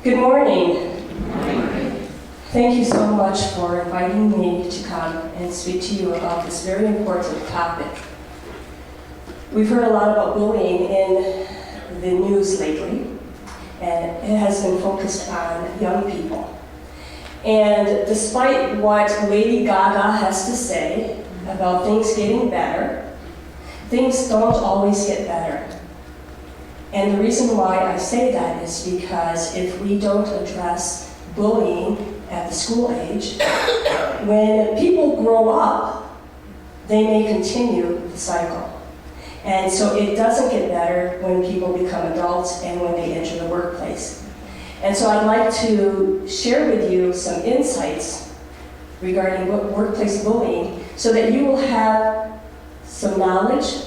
Good morning. Thank you so much for inviting me to come and speak to you about this very important topic. We've heard a lot about bullying in the news lately, and it has been focused on young people. And despite what Lady Gaga has to say about things getting better, things don't always get better. And the reason why I say that is because if we don't address bullying at the school age, when people grow up, they may continue the cycle. And so it doesn't get better when people become adults and when they enter the workplace. And so I'd like to share with you some insights regarding workplace bullying so that you will have some knowledge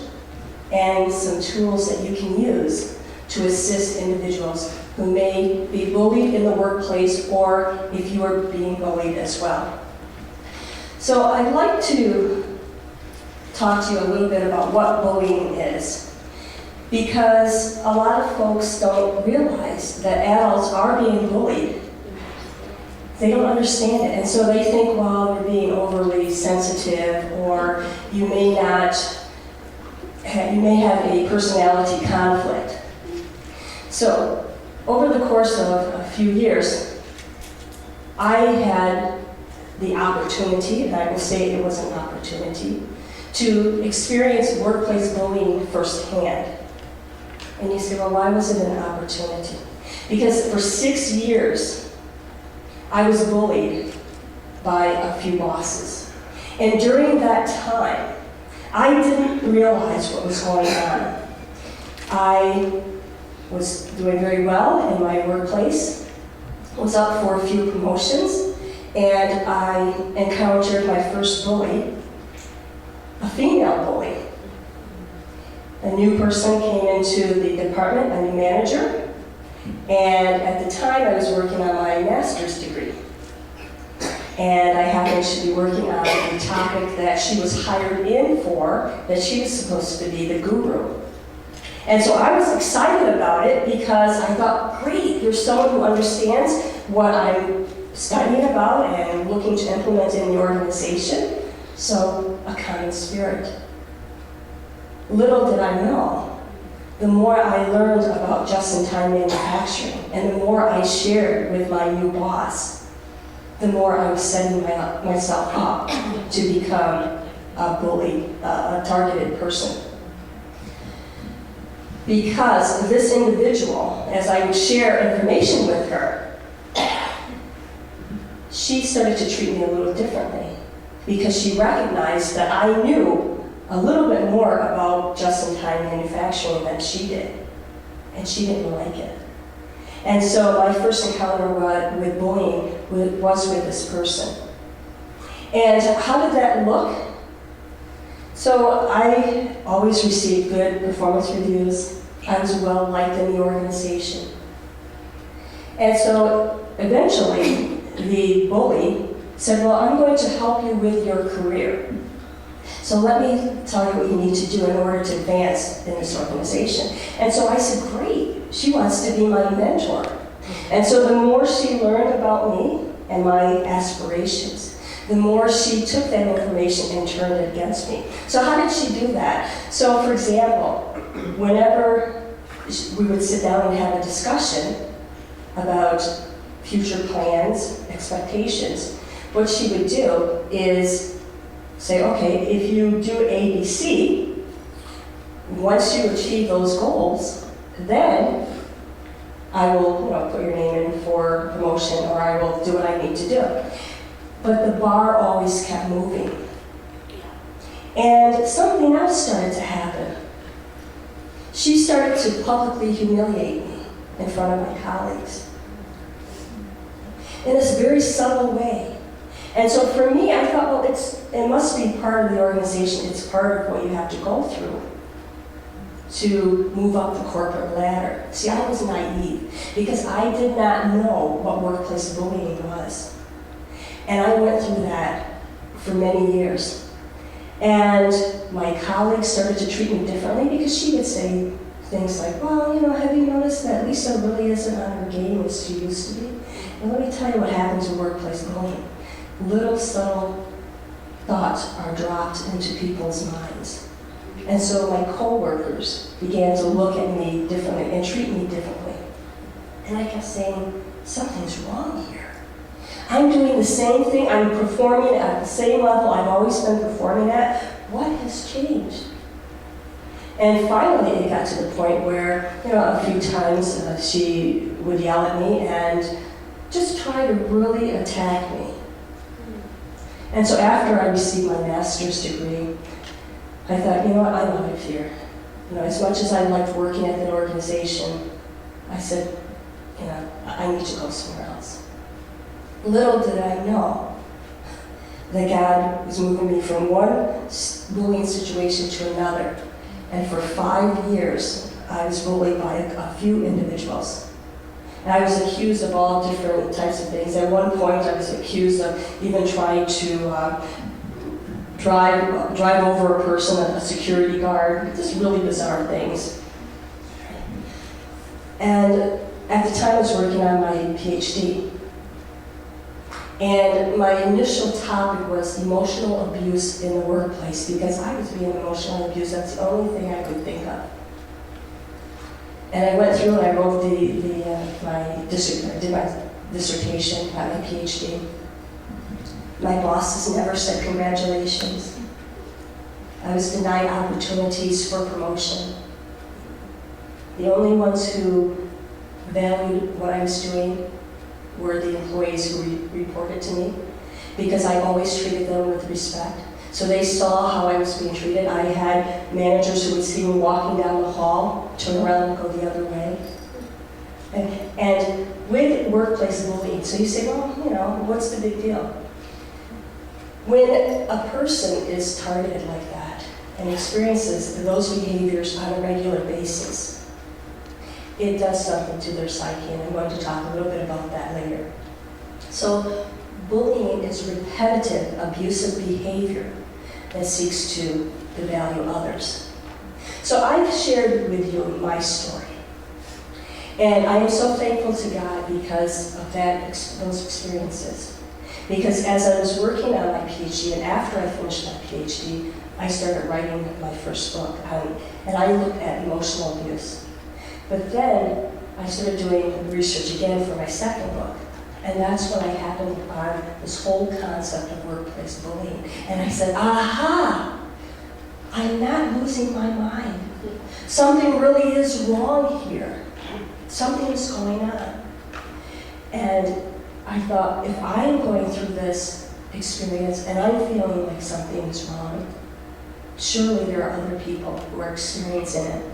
and some tools that you can use to assist individuals who may be bullied in the workplace or if you are being bullied as well. So I'd like to talk to you a little bit about what bullying is, because a lot of folks don't realize that adults are being bullied. They don't understand it, and so they think, well, you're being overly sensitive, or you may have a personality conflict. So, over the course of a few years, I had the opportunity, and I will say it was an opportunity, to experience workplace bullying firsthand. And you say, well, why was it an opportunity? Because for 6 years, I was bullied by a few bosses. And during that time, I didn't realize what was going on. I was doing very well in my workplace, was up for a few promotions, and I encountered my first bully, a female bully. A new person came into the department, a new manager, and at the time I was working on my master's degree. And I happened to be working on a topic that she was hired in for, that she was supposed to be the guru. And so I was excited about it because I thought, great, you're someone who understands what I'm studying about and looking to implement in the organization. So, a kind spirit. Little did I know, the more I learned about just-in-time manufacturing and the more I shared with my new boss, the more I was setting myself up to become a bully, a targeted person. Because this individual, as I would share information with her, she started to treat me a little differently because she recognized that I knew a little bit more about just-in-time manufacturing than she did, and she didn't like it. And so my first encounter with bullying was with this person. And how did that look? So I always received good performance reviews. I was well liked in the organization. And so eventually the bully said, well, I'm going to help you with your career. So let me tell you what you need to do in order to advance in this organization. And so I said, great, she wants to be my mentor. And so the more she learned about me and my aspirations, the more she took that information and turned it against me. So how did she do that? So for example, whenever we would sit down and have a discussion about future plans, expectations, what she would do is say, okay, if you do A, B, C, once you achieve those goals, then I will put your name in for promotion, or I will do what I need to do. But the bar always kept moving. And something else started to happen. She started to publicly humiliate me in front of my colleagues in this very subtle way. And so for me, I thought, well, it must be part of the organization. It's part of what you have to go through to move up the corporate ladder. See, I was naive because I did not know what workplace bullying was. And I went through that for many years. And my colleagues started to treat me differently because she would say things like, well, have you noticed that Lisa really isn't on her game as she used to be? And let me tell you what happens in workplace bullying. Little subtle thoughts are dropped into people's minds. And so my coworkers began to look at me differently and treat me differently. And I kept saying, something's wrong here. I'm doing the same thing, I'm performing at the same level I've always been performing at. What has changed? And finally it got to the point where, a few times she would yell at me and just try to really attack me. And so after I received my master's degree, I thought, I'm out of here. As much as I liked working at that organization, I said, I need to go somewhere else. Little did I know that God was moving me from one bullying situation to another. And for 5 years, I was bullied by a few individuals. And I was accused of all different types of things. At one point, I was accused of even trying to drive over a person, a security guard, just really bizarre things. And at the time, I was working on my PhD. And my initial topic was emotional abuse in the workplace, because I was being emotionally abused. That's the only thing I could think of. And I went through and I wrote I did my dissertation, got my PhD. My bosses never said congratulations. I was denied opportunities for promotion. The only ones who valued what I was doing were the employees who reported to me, because I always treated them with respect. So they saw how I was being treated. I had managers who would see me walking down the hall, turn around and go the other way. And with workplace bullying, so you say, well, what's the big deal? When a person is targeted like that and experiences those behaviors on a regular basis, it does something to their psyche, and I'm going to talk a little bit about that later. So bullying is repetitive, abusive behavior that seeks to devalue others. So I've shared with you my story. And I am so thankful to God because of those experiences. Because as I was working on my PhD, and after I finished my PhD, I started writing my first book, and I looked at emotional abuse. But then I started doing research again for my second book. And that's when I happened upon this whole concept of workplace bullying. And I said, aha, I'm not losing my mind. Something really is wrong here. Something is going on. And I thought, if I'm going through this experience and I'm feeling like something is wrong, surely there are other people who are experiencing it.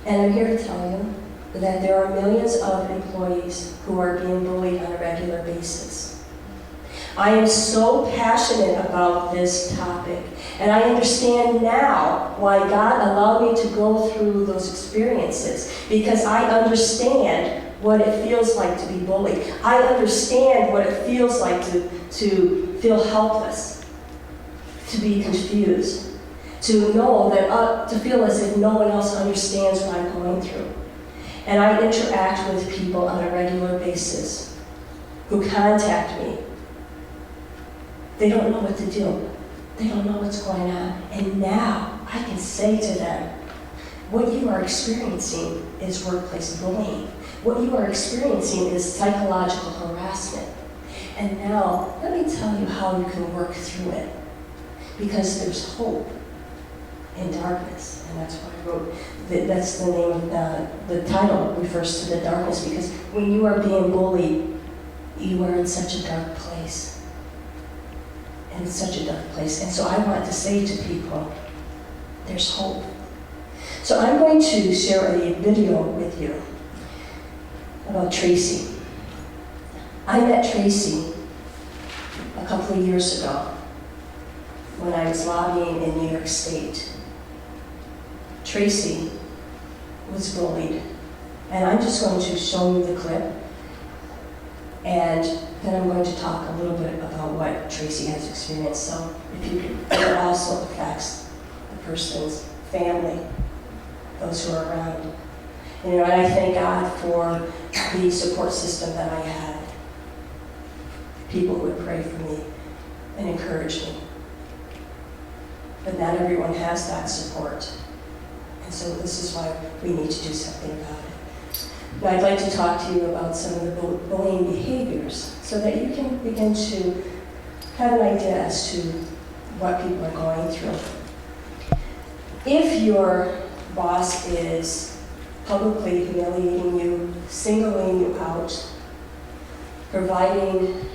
And I'm here to tell you that there are millions of employees who are being bullied on a regular basis. I am so passionate about this topic, and I understand now why God allowed me to go through those experiences, because I understand what it feels like to be bullied. I understand what it feels like to feel helpless, to be confused, to know that, to feel as if no one else understands what I'm going through. And I interact with people on a regular basis who contact me. They don't know what to do. They don't know what's going on. And now I can say to them, what you are experiencing is workplace bullying. What you are experiencing is psychological harassment. And now, let me tell you how you can work through it. Because there's hope in darkness. And that's what I wrote. That's the name of the title refers to the darkness, because when you are being bullied, you are in such a dark place. And it's such a dark place. And so I want to say to people, there's hope. So I'm going to share a video with you about Tracy. I met Tracy a couple of years ago when I was lobbying in New York State. Tracy was bullied, and I'm just going to show you the clip, and then I'm going to talk a little bit about what Tracy has experienced. So if you could, it also affects the person's family. those who are around. And I thank God for the support system that I had. People who would pray for me and encourage me. But not everyone has that support. And so this is why we need to do something about it. Now I'd like to talk to you about some of the bullying behaviors so that you can begin to have an idea as to what people are going through. If your boss is publicly humiliating you, singling you out, providing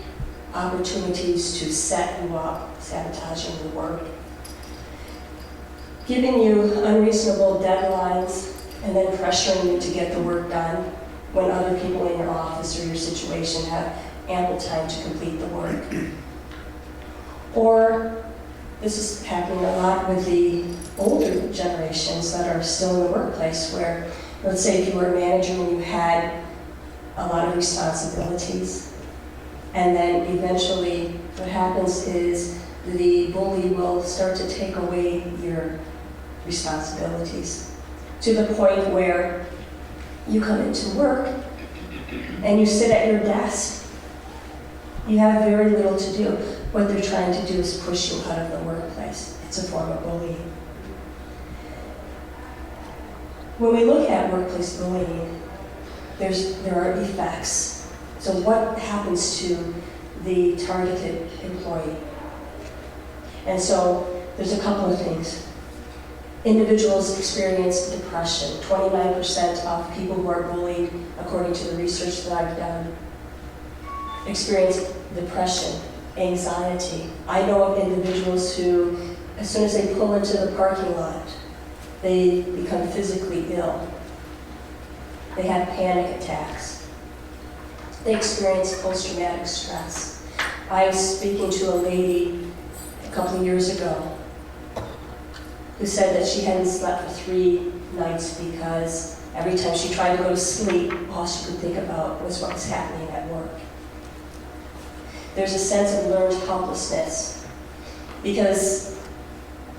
opportunities to set you up, sabotaging your work, giving you unreasonable deadlines, and then pressuring you to get the work done when other people in your office or your situation have ample time to complete the work. Or this is happening a lot with the older generations that are still in the workplace where, let's say if you were a manager and you had a lot of responsibilities, and then eventually what happens is the bully will start to take away your responsibilities to the point where you come into work and you sit at your desk. You have very little to do. What they're trying to do is push you out of the workplace. It's a form of bullying. When we look at workplace bullying, there are effects. So what happens to the targeted employee? And so there's a couple of things. Individuals experience depression. 29% of people who are bullied, according to the research that I've done, experience depression, anxiety. I know of individuals who, as soon as they pull into the parking lot, they become physically ill. They have panic attacks. They experience post-traumatic stress. I was speaking to a lady a couple of years ago who said that she hadn't slept for 3 nights because every time she tried to go to sleep, all she could think about was what was happening at work. There's a sense of learned helplessness because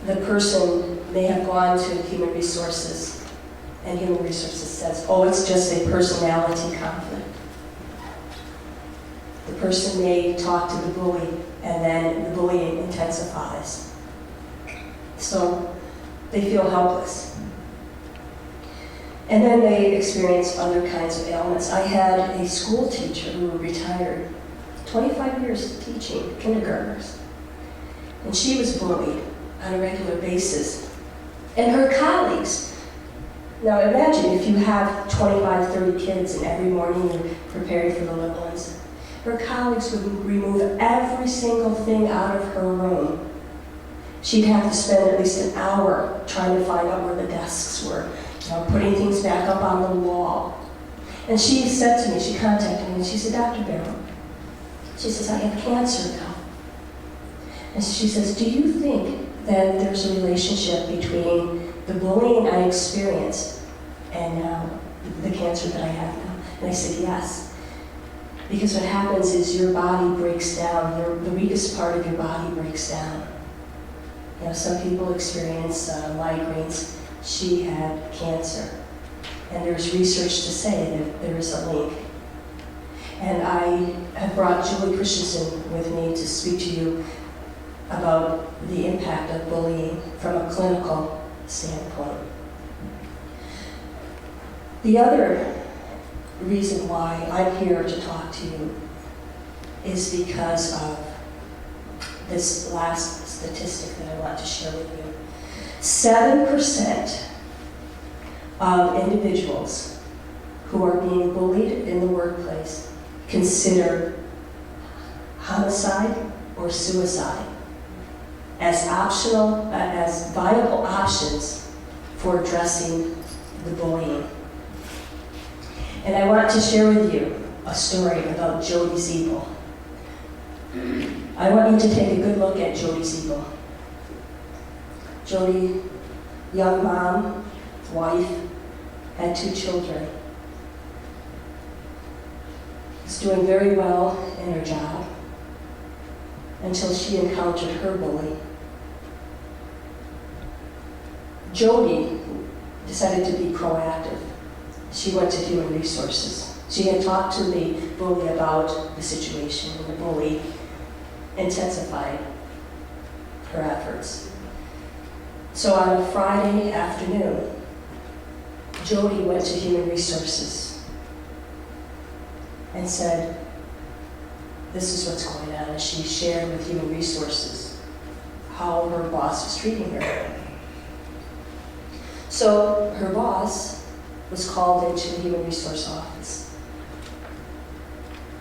the person may have gone to human resources and human resources says, oh, it's just a personality conflict. The person may talk to the bully and then the bullying intensifies. So they feel helpless. And then they experience other kinds of ailments. I had a school teacher who retired, 25 years teaching kindergartners. And she was bullied on a regular basis. And her colleagues, now imagine if you have 25, 30 kids and every morning you're preparing for the little ones. Her colleagues would remove every single thing out of her room. She'd have to spend at least an hour trying to find out where the desks were, putting things back up on the wall. And she said to me, she contacted me, and she said, Dr. Barrow, she says, I have cancer now. And she says, do you think that there's a relationship between the bullying I experienced and now the cancer that I have now? And I said, yes. Because what happens is your body breaks down, the weakest part of your body breaks down. Some people experience migraines. She had cancer. And there's research to say that there is a link. And I have brought Julie Christensen with me to speak to you about the impact of bullying from a clinical standpoint. The other reason why I'm here to talk to you is because of this last statistic that I want to share with you. 7% of individuals who are being bullied in the workplace consider homicide or suicide as optional, as viable options for addressing the bullying. And I want to share with you a story about Jody Siebel. I want you to take a good look at Jody Siebel. Jody, young mom, wife, had 2 children. Was doing very well in her job until she encountered her bully. Jody decided to be proactive. She went to Human Resources. She had talked to the bully about the situation, and the bully intensified her efforts. So on a Friday afternoon, Jody went to Human Resources and said, this is what's going on. And she shared with Human Resources how her boss was treating her. So her boss was called into the Human Resource office.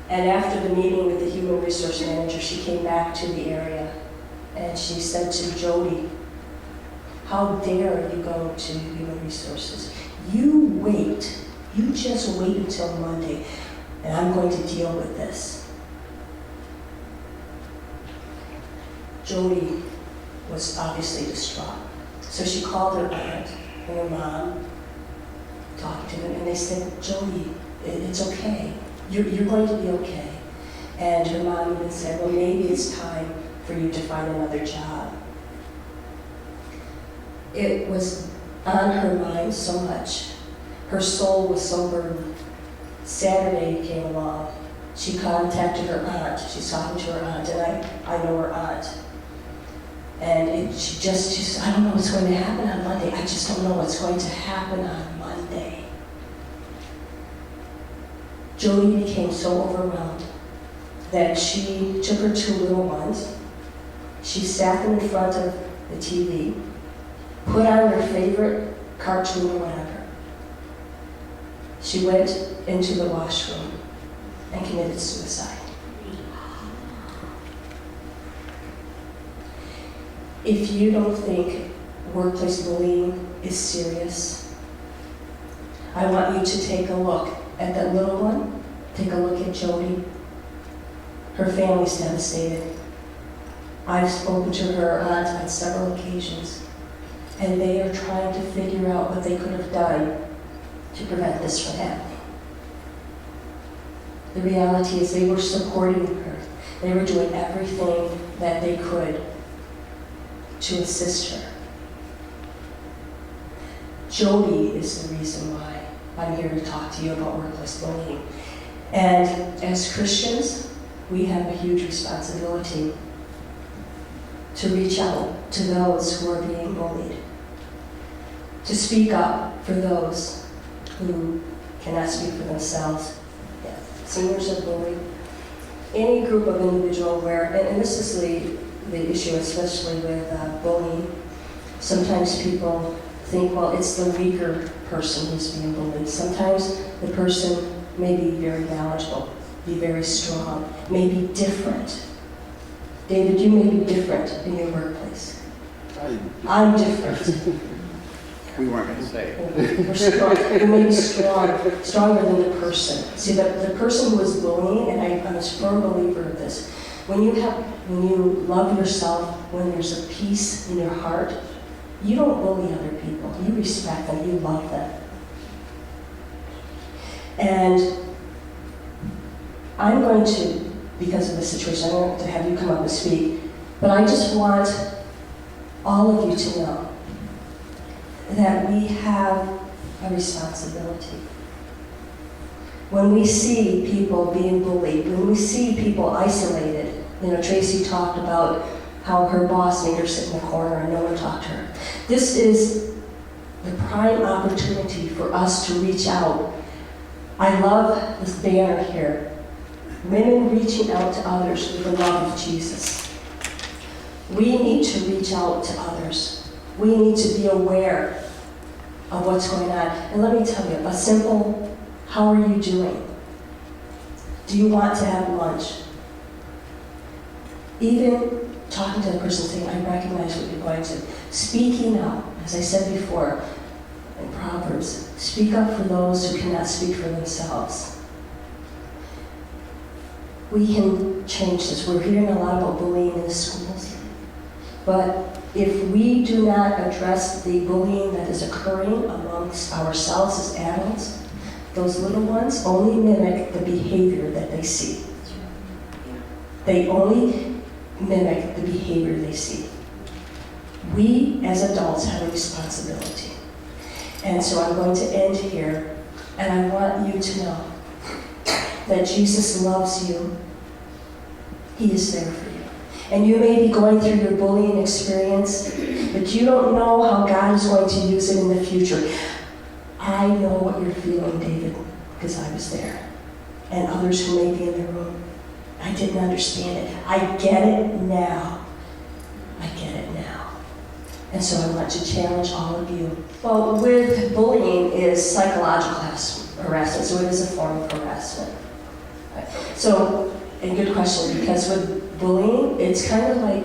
And after the meeting with the Human Resource manager, she came back to the area and she said to Jody, how dare you go to Human Resources? You just wait until Monday, and I'm going to deal with this. Jody was obviously distraught. So she called her aunt and her mom, talking to them, and they said, Jody, it's okay. You're going to be okay. And her mom even said, well, maybe it's time for you to find another job. It was on her mind so much. Her soul was so burdened. Saturday came along. She contacted her aunt. She's talking to her aunt, and I know her aunt. And she said, I don't know what's going to happen on Monday. I just don't know what's going to happen on Monday. Jody became so overwhelmed that she took her two little ones. She sat them in front of the TV, put on her favorite cartoon or whatever. She went into the washroom and committed suicide. If you don't think workplace bullying is serious, I want you to take a look at that little one. Take a look at Jody. Her family's devastated. I've spoken to her aunt on several occasions, and they are trying to figure out what they could have done to prevent this from happening. The reality is they were supporting her. They were doing everything that they could to assist her. Jody is the reason why I'm here to talk to you about workplace bullying. And as Christians, we have a huge responsibility to reach out to those who are being bullied, to speak up for those who cannot speak for themselves. Yeah. Seniors are bullied. Any group of individual where, and this is the issue, especially with bullying, sometimes people think, well, it's the weaker person who's being bullied. Sometimes the person may be very knowledgeable, be very strong, may be different. David, you may be different in your workplace. I'm different. We weren't going to say it. We're strong. You may be stronger than the person. See, the person who is bullying, and I'm a firm believer of this, when you love yourself, when there's a peace in your heart, you don't bully other people. You respect them. You love them. And I'm going to, because of the situation, I'm going to have you come up and speak, but I just want all of you to know that we have a responsibility. When we see people being bullied, when we see people isolated, Tracy talked about how her boss made her sit in the corner and no one talked to her. This is the prime opportunity for us to reach out. I love this banner here. Women reaching out to others with the love of Jesus. We need to reach out to others. We need to be aware of what's going on. And let me tell you, a simple, how are you doing? Do you want to have lunch? Even talking to the person saying, I recognize what you're going to. Speaking up, as I said before in Proverbs, speak up for those who cannot speak for themselves. We can change this. We're hearing a lot about bullying in the schools. But if we do not address the bullying that is occurring amongst ourselves as adults, those little ones only mimic the behavior that they see. They only mimic the behavior they see. We as adults have a responsibility. And so I'm going to end here, and I want you to know that Jesus loves you. He is there for you. And you may be going through your bullying experience, but you don't know how God is going to use it in the future. I know what you're feeling, David, because I was there. And others who may be in the room. I didn't understand it. I get it now. I get it now. And so I want to challenge all of you. Well, with bullying is psychological harassment, so it is a form of harassment. Right. So, and good question, because with bullying, it's kind of like,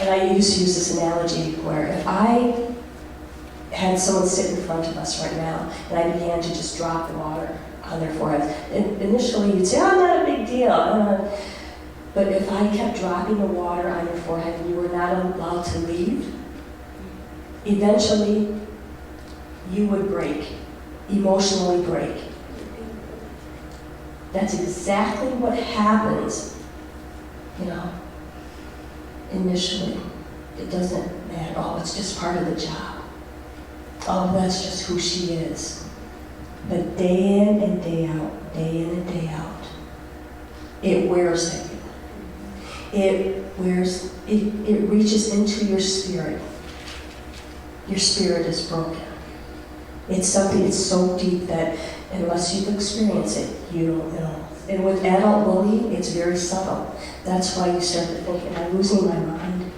and I used to use this analogy where if I had someone sit in front of us right now, and I began to just drop the water on their foreheads, and initially you'd say, oh, not a big deal. But if I kept dropping the water on your forehead and you were not allowed to leave, eventually you would break, emotionally break. That's exactly what happens, initially. It doesn't matter. Oh, it's just part of the job. Oh, that's just who she is. But day in and day out, day in and day out, it wears at you. It reaches into your spirit. Your spirit is broken. It's something that's so deep that unless you've experienced it, you don't know. And with adult bullying, it's very subtle. That's why you start to think, am I losing my mind?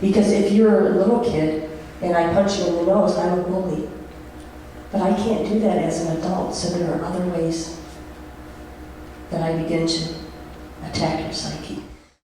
Because if you're a little kid and I punch you in the nose, I'm a bully. But I can't do that as an adult, so there are other ways that I begin to attack your psyche.